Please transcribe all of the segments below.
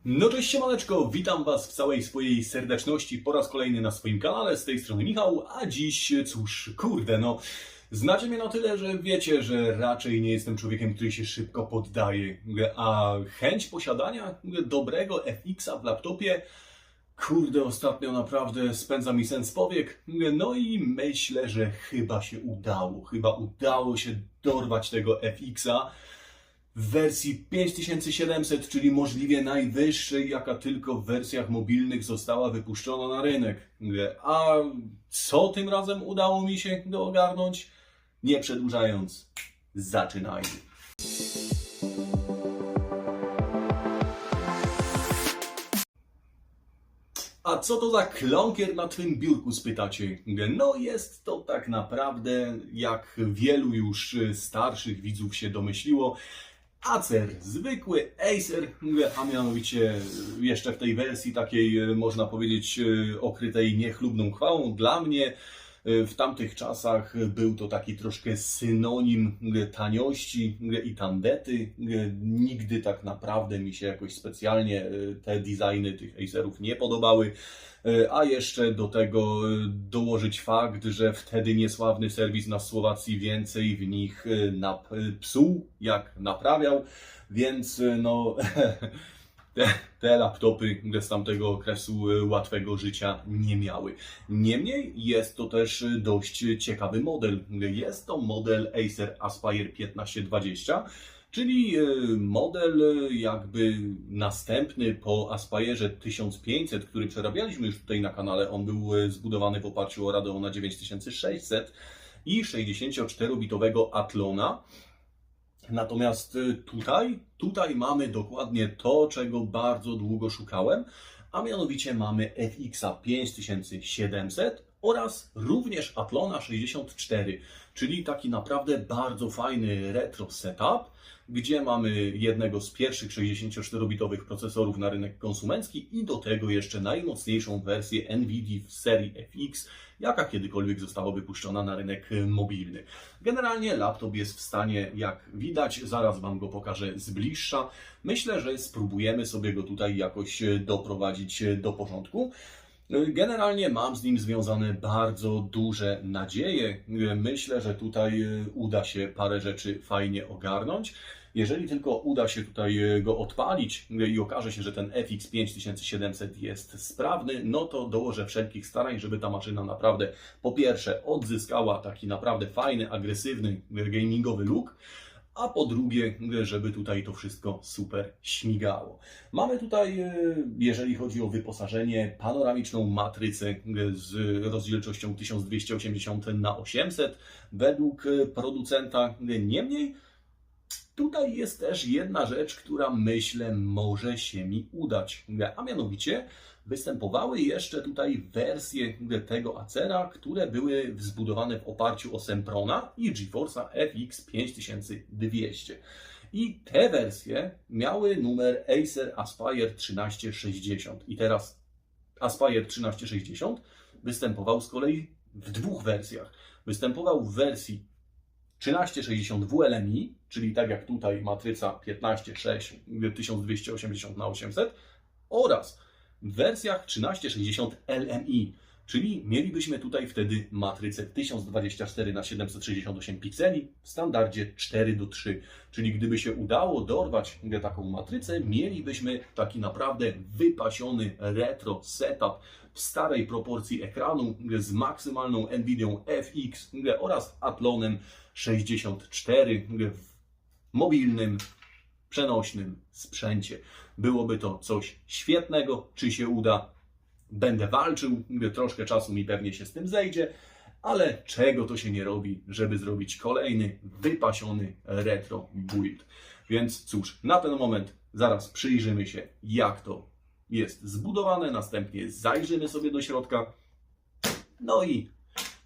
No cześć siemaneczko, witam Was w całej swojej serdeczności po raz kolejny na swoim kanale, z tej strony Michał, a dziś cóż, znacie mnie na tyle, że wiecie, że raczej nie jestem człowiekiem, który się szybko poddaje, a chęć posiadania dobrego FX-a w laptopie, ostatnio naprawdę spędza mi sen z powiek, no i myślę, że chyba udało się dorwać tego FX-a w wersji 5700, czyli możliwie najwyższej, jaka tylko w wersjach mobilnych została wypuszczona na rynek. A co tym razem udało mi się ogarnąć? Nie przedłużając, zaczynajmy. A co to za klonkier na Twym biurku, spytacie? No jest to tak naprawdę, jak wielu już starszych widzów się domyśliło, Acer, zwykły Acer, a mianowicie jeszcze w tej wersji takiej, można powiedzieć, okrytej niechlubną chwałą. Dla mnie w tamtych czasach był to taki troszkę synonim taniości i tandety. Nigdy tak naprawdę mi się jakoś specjalnie te designy tych Acerów nie podobały. A jeszcze do tego dołożyć fakt, że wtedy niesławny serwis na Słowacji więcej w nich psuł jak naprawiał, więc no te laptopy z tamtego okresu łatwego życia nie miały. Niemniej jest to też dość ciekawy model. Jest to model Acer Aspire 1520, czyli model jakby następny po Aspire 1500, który przerabialiśmy już tutaj na kanale. On był zbudowany w oparciu o Radeona 9600 i 64-bitowego Athlona. Natomiast tutaj mamy dokładnie to, czego bardzo długo szukałem, a mianowicie mamy FX-a 5700 oraz również Athlona 64, czyli taki naprawdę bardzo fajny retro setup, gdzie mamy jednego z pierwszych 64-bitowych procesorów na rynek konsumencki i do tego jeszcze najmocniejszą wersję NVIDIA w serii FX, jaka kiedykolwiek została wypuszczona na rynek mobilny. Generalnie laptop jest w stanie, jak widać, zaraz Wam go pokażę z bliższa. Myślę, że spróbujemy sobie go tutaj jakoś doprowadzić do porządku. Generalnie mam z nim związane bardzo duże nadzieje. Myślę, że tutaj uda się parę rzeczy fajnie ogarnąć. Jeżeli tylko uda się tutaj go odpalić i okaże się, że ten FX 5700 jest sprawny, no to dołożę wszelkich starań, żeby ta maszyna naprawdę po pierwsze odzyskała taki naprawdę fajny, agresywny, gamingowy look, a po drugie, żeby tutaj to wszystko super śmigało. Mamy tutaj, jeżeli chodzi o wyposażenie, panoramiczną matrycę z rozdzielczością 1280x800 według producenta. Niemniej tutaj jest też jedna rzecz, która myślę może się mi udać, a mianowicie występowały jeszcze tutaj wersje tego Acera, które były zbudowane w oparciu o Semprona i GeForce'a FX 5200. I te wersje miały numer Acer Aspire 1360. I teraz Aspire 1360 występował z kolei w dwóch wersjach. Występował w wersji 1360 WLMI, czyli tak jak tutaj matryca 15.6 1280x800 oraz w wersjach 1360 LMI, czyli mielibyśmy tutaj wtedy matrycę 1024x768 pikseli w standardzie 4:3, czyli gdyby się udało dorwać taką matrycę, mielibyśmy taki naprawdę wypasiony retro setup w starej proporcji ekranu z maksymalną NVIDIą FX oraz Athlonem 64 w mobilnym, przenośnym sprzęcie. Byłoby to coś świetnego. Czy się uda? Będę walczył. Troszkę czasu mi pewnie się z tym zejdzie, ale czego to się nie robi, żeby zrobić kolejny wypasiony retro build. Więc cóż, na ten moment zaraz przyjrzymy się, jak to jest zbudowane. Następnie zajrzymy sobie do środka. No i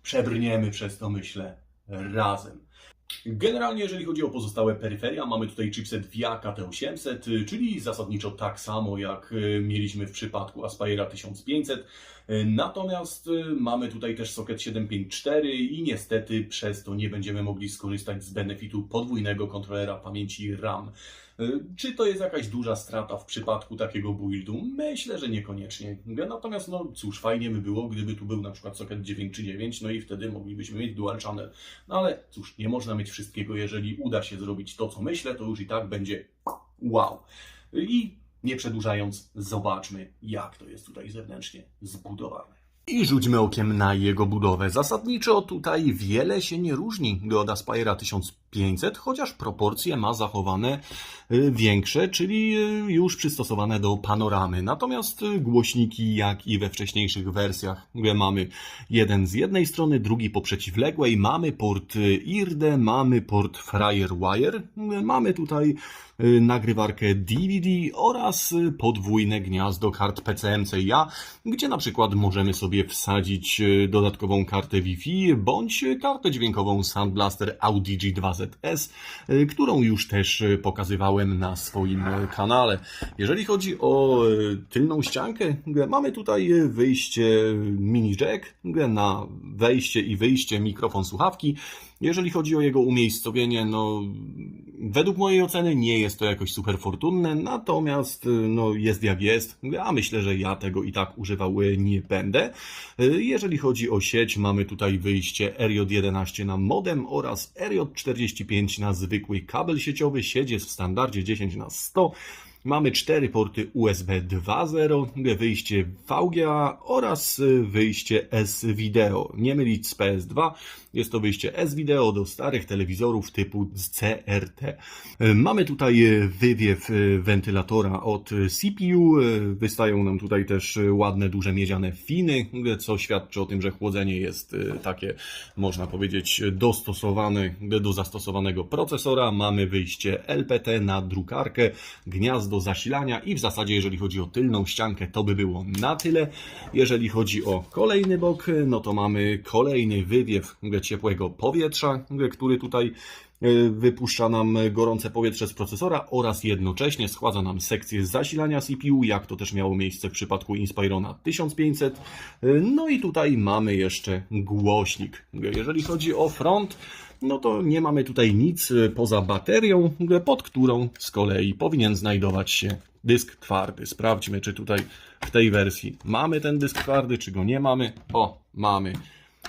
przebrniemy przez to, myślę, razem. Generalnie, jeżeli chodzi o pozostałe peryferia, mamy tutaj chipset VIA KT800, czyli zasadniczo tak samo jak mieliśmy w przypadku Aspire'a 1500. Natomiast mamy tutaj też socket 754 i niestety przez to nie będziemy mogli skorzystać z benefitu podwójnego kontrolera pamięci RAM. Czy to jest jakaś duża strata w przypadku takiego buildu? Myślę, że niekoniecznie. Natomiast no cóż, fajnie by było, gdyby tu był na przykład socket 9 czy 9, no i wtedy moglibyśmy mieć dual channel. No ale cóż, nie można mieć wszystkiego. Jeżeli uda się zrobić to, co myślę, to już i tak będzie wow. I nie przedłużając, zobaczmy, jak to jest tutaj zewnętrznie zbudowane. I rzućmy okiem na jego budowę. Zasadniczo tutaj wiele się nie różni od Aspire'a 1500, chociaż proporcje ma zachowane większe, czyli już przystosowane do panoramy. Natomiast głośniki, jak i we wcześniejszych wersjach, mamy jeden z jednej strony, drugi po przeciwległej, mamy port IRDE, mamy port FireWire, mamy tutaj nagrywarkę DVD oraz podwójne gniazdo kart PCM-CIA, gdzie na przykład możemy sobie wsadzić dodatkową kartę Wi-Fi bądź kartę dźwiękową Sound Blaster Audigy 2ZS, którą już też pokazywałem na swoim kanale. Jeżeli chodzi o tylną ściankę, mamy tutaj wyjście mini jack na wejście i wyjście mikrofon słuchawki. Jeżeli chodzi o jego umiejscowienie, no według mojej oceny nie jest to jakoś super fortunne, natomiast no jest jak jest, a myślę, że ja tego i tak używał nie będę. Jeżeli chodzi o sieć, mamy tutaj wyjście RJ11 na modem oraz RJ45 na zwykły kabel sieciowy. Sieć jest w standardzie 10/100. Mamy 4 porty USB 2.0, wyjście VGA oraz wyjście S-Video. Nie mylić z PS2, jest to wyjście S-Video do starych telewizorów typu CRT. Mamy tutaj wywiew wentylatora od CPU, wystają nam tutaj też ładne, duże miedziane finy, co świadczy o tym, że chłodzenie jest takie, można powiedzieć, dostosowane do zastosowanego procesora. Mamy wyjście LPT na drukarkę, gniazdo do zasilania i w zasadzie jeżeli chodzi o tylną ściankę, to by było na tyle. Jeżeli chodzi o kolejny bok, no to mamy kolejny wywiew ciepłego powietrza, który tutaj wypuszcza nam gorące powietrze z procesora oraz jednocześnie schładza nam sekcję zasilania CPU, jak to też miało miejsce w przypadku Inspirona 1500. No i tutaj mamy jeszcze głośnik. Jeżeli chodzi o front, no to nie mamy tutaj nic poza baterią, pod którą z kolei powinien znajdować się dysk twardy. Sprawdźmy, czy tutaj w tej wersji mamy ten dysk twardy, czy go nie mamy. O, mamy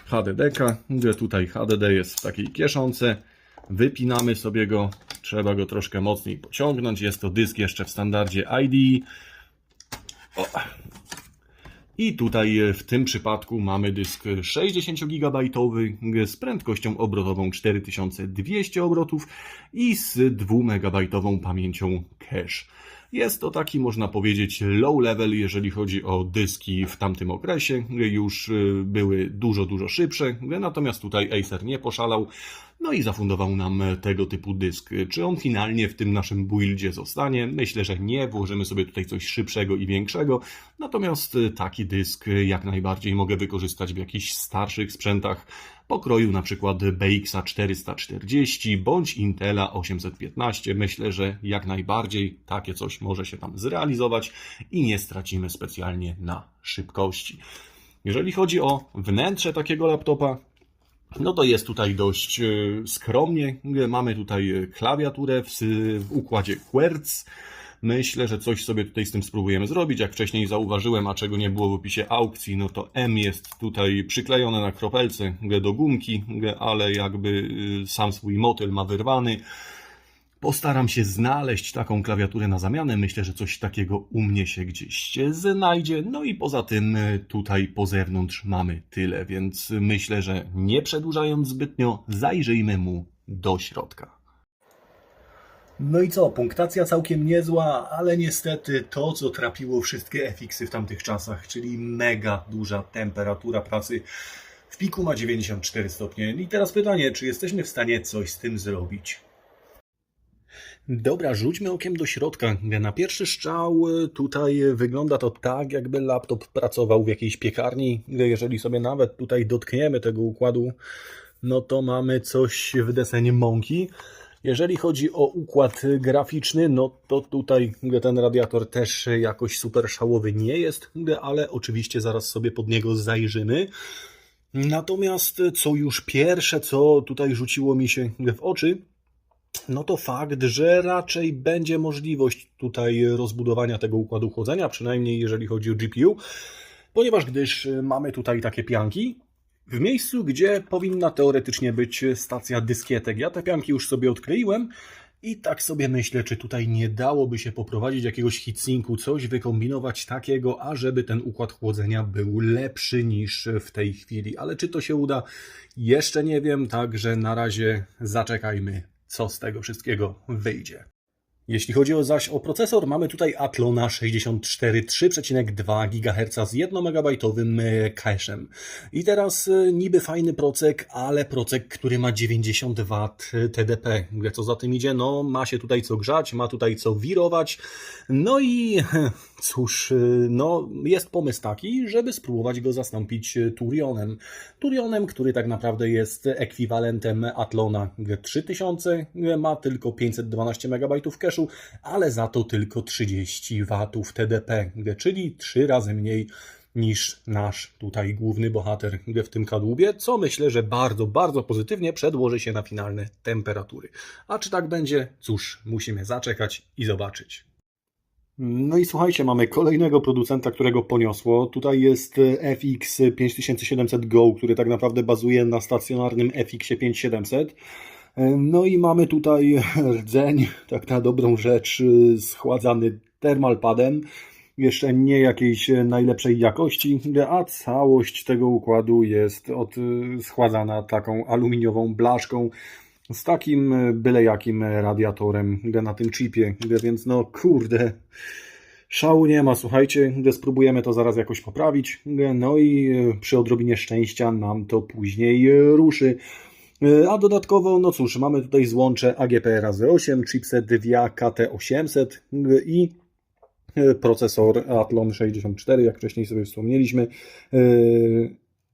HDD-ka, tutaj HDD jest w takiej kieszonce. Wypinamy sobie go, trzeba go troszkę mocniej pociągnąć. Jest to dysk jeszcze w standardzie IDE. O. I tutaj w tym przypadku mamy dysk 60 GB z prędkością obrotową 4200 obrotów i z 2 MB pamięcią cache. Jest to taki, można powiedzieć, low level, jeżeli chodzi o dyski w tamtym okresie. Już były dużo szybsze, natomiast tutaj Acer nie poszalał. No i zafundował nam tego typu dysk. Czy on finalnie w tym naszym buildzie zostanie? Myślę, że nie. Włożymy sobie tutaj coś szybszego i większego. Natomiast taki dysk jak najbardziej mogę wykorzystać w jakichś starszych sprzętach pokroju na przykład BX 440 bądź Intela 815. Myślę, że jak najbardziej takie coś może się tam zrealizować i nie stracimy specjalnie na szybkości. Jeżeli chodzi o wnętrze takiego laptopa, no to jest tutaj dość skromnie. Mamy tutaj klawiaturę w układzie Querc. Myślę, że coś sobie tutaj z tym spróbujemy zrobić. Jak wcześniej zauważyłem, a czego nie było w opisie aukcji, no to M jest tutaj przyklejone na kropelce do gumki, ale jakby sam swój motyl ma wyrwany. Postaram się znaleźć taką klawiaturę na zamianę. Myślę, że coś takiego u mnie się gdzieś znajdzie. No i poza tym tutaj po zewnątrz mamy tyle, więc myślę, że nie przedłużając zbytnio, zajrzyjmy mu do środka. No i co, punktacja całkiem niezła, ale niestety to, co trapiło wszystkie FX-y w tamtych czasach, czyli mega duża temperatura pracy. W piku ma 94 stopnie. I teraz pytanie, czy jesteśmy w stanie coś z tym zrobić? Dobra, rzućmy okiem do środka. Na pierwszy strzał tutaj wygląda to tak, jakby laptop pracował w jakiejś piekarni. Jeżeli sobie nawet tutaj dotkniemy tego układu, no to mamy coś w desenie mąki. Jeżeli chodzi o układ graficzny, no to tutaj ten radiator też jakoś super szałowy nie jest, ale oczywiście zaraz sobie pod niego zajrzymy. Natomiast co już pierwsze, co tutaj rzuciło mi się w oczy, no to fakt, że raczej będzie możliwość tutaj rozbudowania tego układu chłodzenia, przynajmniej jeżeli chodzi o GPU, ponieważ gdyż mamy tutaj takie pianki, w miejscu, gdzie powinna teoretycznie być stacja dyskietek. Ja te pianki już sobie odkleiłem i tak sobie myślę, czy tutaj nie dałoby się poprowadzić jakiegoś heatsinku, coś wykombinować takiego, ażeby ten układ chłodzenia był lepszy niż w tej chwili. Ale czy to się uda? Jeszcze nie wiem, także na razie zaczekajmy, co z tego wszystkiego wyjdzie. Jeśli chodzi zaś o procesor, mamy tutaj Athlona 64 3,2 GHz z 1 MB cache'em. I teraz niby fajny procek, ale procek, który ma 90 W TDP. Co za tym idzie? No, ma się tutaj co grzać, ma tutaj co wirować. No i cóż, no, jest pomysł taki, żeby spróbować go zastąpić Turionem. Turionem, który tak naprawdę jest ekwiwalentem Athlona 3000, ma tylko 512 MB cache'u, ale za to tylko 30 W TDP, czyli 3 razy mniej niż nasz tutaj główny bohater w tym kadłubie, co myślę, że bardzo, bardzo pozytywnie przedłoży się na finalne temperatury. A czy tak będzie? Cóż, musimy zaczekać i zobaczyć. No i słuchajcie, mamy kolejnego producenta, którego poniosło. Tutaj jest FX 5700 Go, który tak naprawdę bazuje na stacjonarnym FX 5700. No i mamy tutaj rdzeń, tak na dobrą rzecz, schładzany thermalpadem, jeszcze nie jakiejś najlepszej jakości, a całość tego układu jest schładzana taką aluminiową blaszką z takim byle jakim radiatorem na tym chipie, więc no kurde, szału nie ma, słuchajcie, spróbujemy to zaraz jakoś poprawić, no i przy odrobinie szczęścia nam to później ruszy. A dodatkowo, no cóż, mamy tutaj złącze AGP RAZ8, chipset VIA KT800 i procesor Athlon 64, jak wcześniej sobie wspomnieliśmy,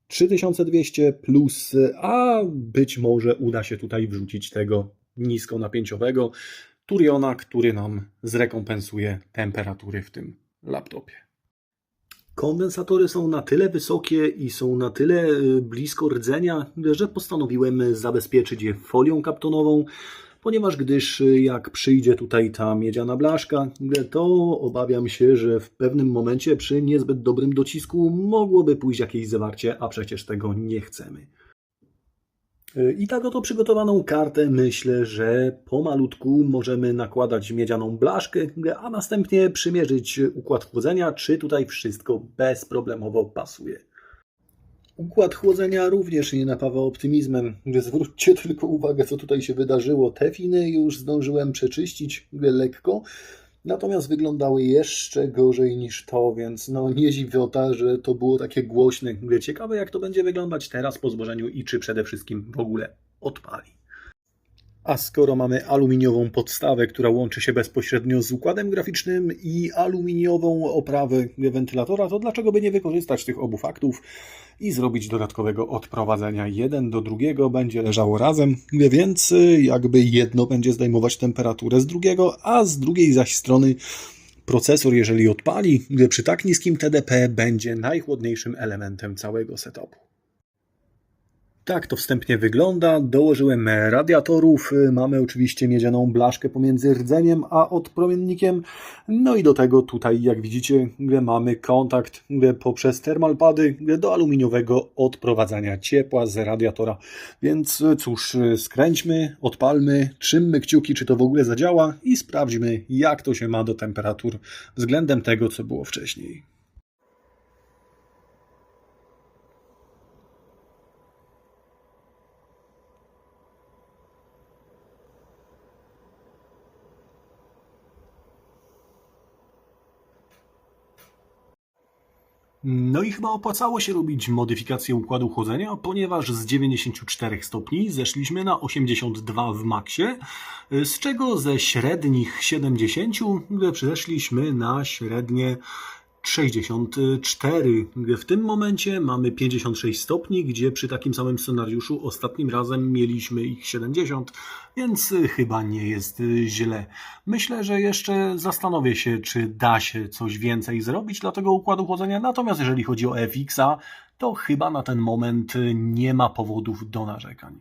3200 plus, a być może uda się tutaj wrzucić tego niskonapięciowego Turiona, który nam zrekompensuje temperatury w tym laptopie. Kondensatory są na tyle wysokie i są na tyle blisko rdzenia, że postanowiłem zabezpieczyć je folią kaptonową, ponieważ gdyż jak przyjdzie tutaj ta miedziana blaszka, to obawiam się, że w pewnym momencie przy niezbyt dobrym docisku mogłoby pójść jakieś zawarcie, a przecież tego nie chcemy. I tak oto przygotowaną kartę myślę, że pomalutku możemy nakładać miedzianą blaszkę, a następnie przymierzyć układ chłodzenia, czy tutaj wszystko bezproblemowo pasuje. Układ chłodzenia również nie napawa optymizmem. Zwróćcie tylko uwagę, co tutaj się wydarzyło. Te finy już zdążyłem przeczyścić lekko, natomiast wyglądały jeszcze gorzej niż to, więc no nie dziwota, że to było takie głośne. Ciekawe, jak to będzie wyglądać teraz po złożeniu i czy przede wszystkim w ogóle odpali. A skoro mamy aluminiową podstawę, która łączy się bezpośrednio z układem graficznym i aluminiową oprawę wentylatora, to dlaczego by nie wykorzystać tych obu faktów i zrobić dodatkowego odprowadzenia? Jeden do drugiego będzie leżało razem, więc jakby jedno będzie zdejmować temperaturę z drugiego, a z drugiej zaś strony procesor, jeżeli odpali, przy tak niskim TDP będzie najchłodniejszym elementem całego setupu. Tak to wstępnie wygląda. Dołożyłem radiatorów, mamy oczywiście miedzianą blaszkę pomiędzy rdzeniem a odpromiennikiem. No i do tego tutaj, jak widzicie, mamy kontakt poprzez thermalpady do aluminiowego odprowadzania ciepła z radiatora. Więc cóż, skręćmy, odpalmy, trzymmy kciuki, czy to w ogóle zadziała i sprawdźmy, jak to się ma do temperatur względem tego, co było wcześniej. No i chyba opłacało się robić modyfikację układu chłodzenia, ponieważ z 94 stopni zeszliśmy na 82 w maksie, z czego ze średnich 70 przeszliśmy na średnie 64. W tym momencie mamy 56 stopni, gdzie przy takim samym scenariuszu ostatnim razem mieliśmy ich 70, więc chyba nie jest źle. Myślę, że jeszcze zastanowię się, czy da się coś więcej zrobić dla tego układu chłodzenia, natomiast jeżeli chodzi o FX-a, to chyba na ten moment nie ma powodów do narzekań.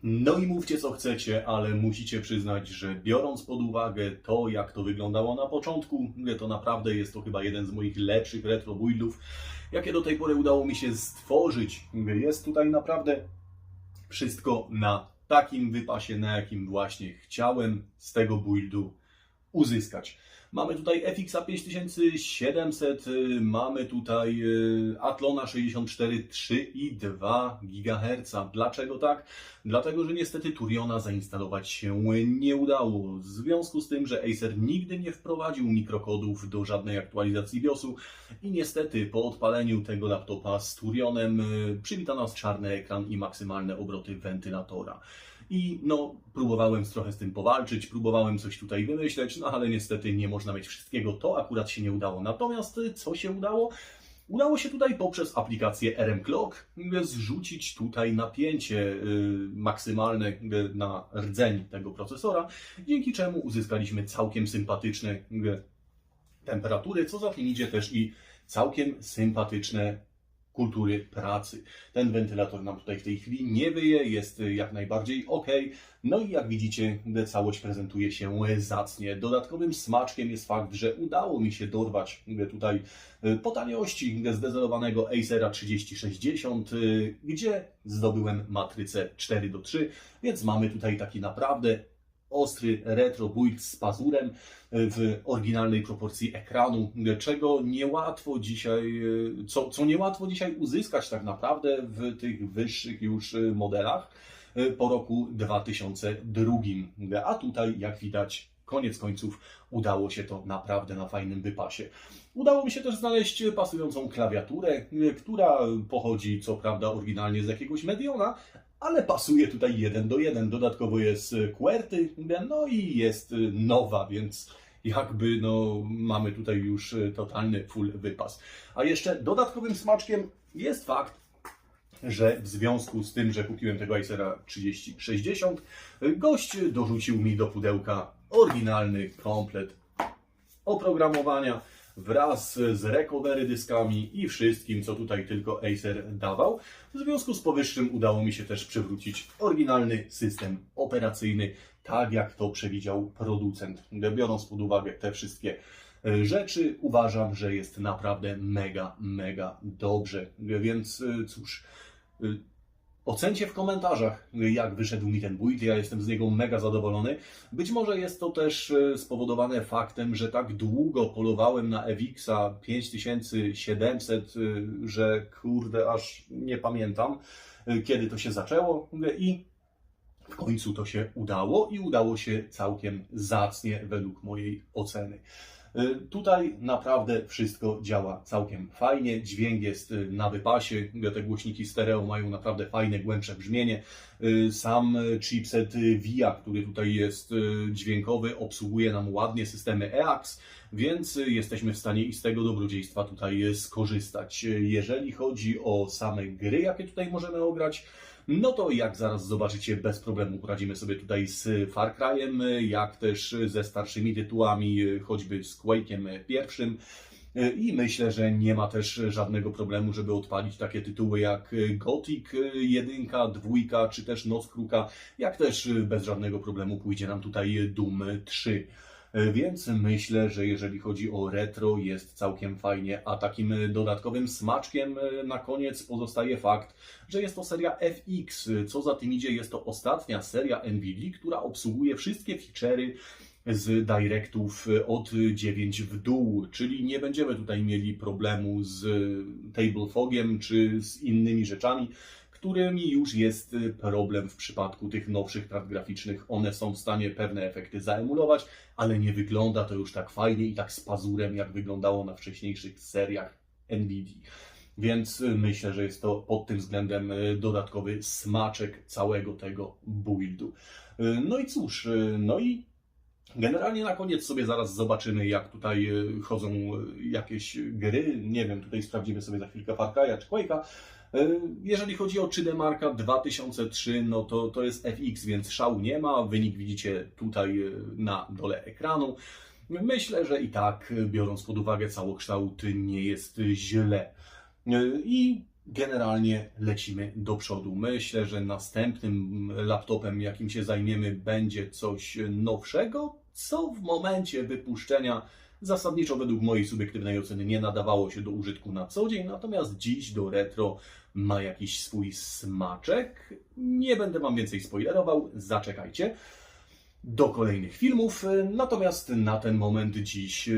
No i mówcie co chcecie, ale musicie przyznać, że biorąc pod uwagę to, jak to wyglądało na początku, to naprawdę jest to chyba jeden z moich lepszych retro buildów, jakie do tej pory udało mi się stworzyć. Jest tutaj naprawdę wszystko na takim wypasie, na jakim właśnie chciałem z tego buildu uzyskać. Mamy tutaj FX 5700, mamy tutaj Athlona 64 3,2 GHz. Dlaczego tak? Dlatego, że niestety Turiona zainstalować się nie udało. W związku z tym, że Acer nigdy nie wprowadził mikrokodów do żadnej aktualizacji BIOSu i niestety po odpaleniu tego laptopa z Turionem przywita nas czarny ekran i maksymalne obroty wentylatora. I no, próbowałem trochę z tym powalczyć, próbowałem coś tutaj wymyśleć, no ale niestety nie można mieć wszystkiego, to akurat się nie udało. Natomiast co się udało? Udało się tutaj poprzez aplikację RM Clock zrzucić tutaj napięcie maksymalne na rdzeń tego procesora, dzięki czemu uzyskaliśmy całkiem sympatyczne temperatury, co za tym idzie też i całkiem sympatyczne kultury pracy. Ten wentylator nam tutaj w tej chwili nie wyje, jest jak najbardziej ok. No i jak widzicie, całość prezentuje się zacnie. Dodatkowym smaczkiem jest fakt, że udało mi się dorwać tutaj po taniości zdezelowanego Acera 3060, gdzie zdobyłem matrycę 4:3, więc mamy tutaj taki naprawdę ostry retro build z pazurem w oryginalnej proporcji ekranu, czego niełatwo dzisiaj, co niełatwo dzisiaj uzyskać tak naprawdę w tych wyższych już modelach po roku 2002. A tutaj, jak widać, koniec końców udało się to naprawdę na fajnym wypasie. Udało mi się też znaleźć pasującą klawiaturę, która pochodzi co prawda oryginalnie z jakiegoś Mediona, ale pasuje tutaj 1:1. Dodatkowo jest QWERTY, no i jest nowa, więc jakby no, mamy tutaj już totalny full wypas. A jeszcze dodatkowym smaczkiem jest fakt, że w związku z tym, że kupiłem tego Acera 3060, gość dorzucił mi do pudełka oryginalny komplet oprogramowania wraz z recovery dyskami i wszystkim, co tutaj tylko Acer dawał. W związku z powyższym udało mi się też przywrócić oryginalny system operacyjny, tak jak to przewidział producent. Biorąc pod uwagę te wszystkie rzeczy, uważam, że jest naprawdę mega dobrze. Więc cóż, ocencie w komentarzach, jak wyszedł mi ten build. Ja jestem z niego mega zadowolony. Być może jest to też spowodowane faktem, że tak długo polowałem na FX-a 5700, że kurde, aż nie pamiętam, kiedy to się zaczęło i w końcu to się udało i udało się całkiem zacnie według mojej oceny. Tutaj naprawdę wszystko działa całkiem fajnie, dźwięk jest na wypasie, te głośniki stereo mają naprawdę fajne, głębsze brzmienie. Sam chipset VIA, który tutaj jest dźwiękowy, obsługuje nam ładnie systemy EAX, więc jesteśmy w stanie i z tego dobrodziejstwa tutaj skorzystać. Jeżeli chodzi o same gry, jakie tutaj możemy ograć, no to jak zaraz zobaczycie, bez problemu poradzimy sobie tutaj z Far Cry'em, jak też ze starszymi tytułami, choćby z Quake'em pierwszym. I myślę, że nie ma też żadnego problemu, żeby odpalić takie tytuły jak Gothic 1, 2 czy też Noc Kruka, jak też bez żadnego problemu pójdzie nam tutaj Doom 3. Więc myślę, że jeżeli chodzi o retro, jest całkiem fajnie, a takim dodatkowym smaczkiem na koniec pozostaje fakt, że jest to seria FX. Co za tym idzie, jest to ostatnia seria NVIDII, która obsługuje wszystkie feature'y z Directów od 9 w dół, czyli nie będziemy tutaj mieli problemu z Table Fogiem czy z innymi rzeczami, którymi już jest problem w przypadku tych nowszych kart graficznych. One są w stanie pewne efekty zaemulować, ale nie wygląda to już tak fajnie i tak z pazurem, jak wyglądało na wcześniejszych seriach NVIDII. Więc myślę, że jest to pod tym względem dodatkowy smaczek całego tego buildu. No i cóż, no i generalnie na koniec sobie zaraz zobaczymy, jak tutaj chodzą jakieś gry. Nie wiem, tutaj sprawdzimy sobie za chwilkę Far Cry'a czy Quake'a. Jeżeli chodzi o 3D Marka 2003, no to jest FX, więc szału nie ma. Wynik widzicie tutaj na dole ekranu. Myślę, że i tak, biorąc pod uwagę całokształt, nie jest źle. I generalnie lecimy do przodu. Myślę, że następnym laptopem, jakim się zajmiemy, będzie coś nowszego, co w momencie wypuszczenia zasadniczo według mojej subiektywnej oceny nie nadawało się do użytku na co dzień, natomiast dziś do retro ma jakiś swój smaczek. Nie będę Wam więcej spoilerował, zaczekajcie do kolejnych filmów, natomiast na ten moment dziś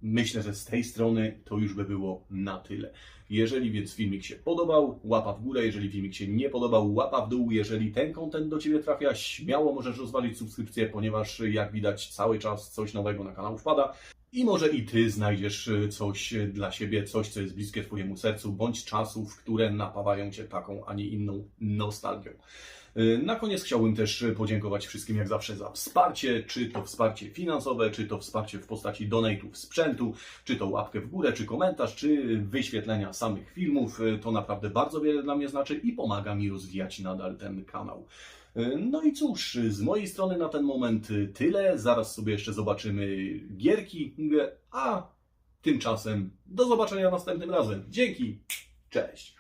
myślę, że z tej strony to już by było na tyle. Jeżeli więc filmik się podobał, łapa w górę, jeżeli filmik się nie podobał, łapa w dół. Jeżeli ten content do Ciebie trafia, śmiało możesz rozważyć subskrypcję, ponieważ jak widać cały czas coś nowego na kanał wpada. I może i Ty znajdziesz coś dla siebie, coś co jest bliskie Twojemu sercu, bądź czasów, które napawają Cię taką, a nie inną nostalgią. Na koniec chciałbym też podziękować wszystkim jak zawsze za wsparcie, czy to wsparcie finansowe, czy to wsparcie w postaci donate'ów sprzętu, czy to łapkę w górę, czy komentarz, czy wyświetlenia samych filmów. To naprawdę bardzo wiele dla mnie znaczy i pomaga mi rozwijać nadal ten kanał. No i cóż, z mojej strony na ten moment tyle. Zaraz sobie jeszcze zobaczymy gierki, a tymczasem do zobaczenia następnym razem. Dzięki, cześć!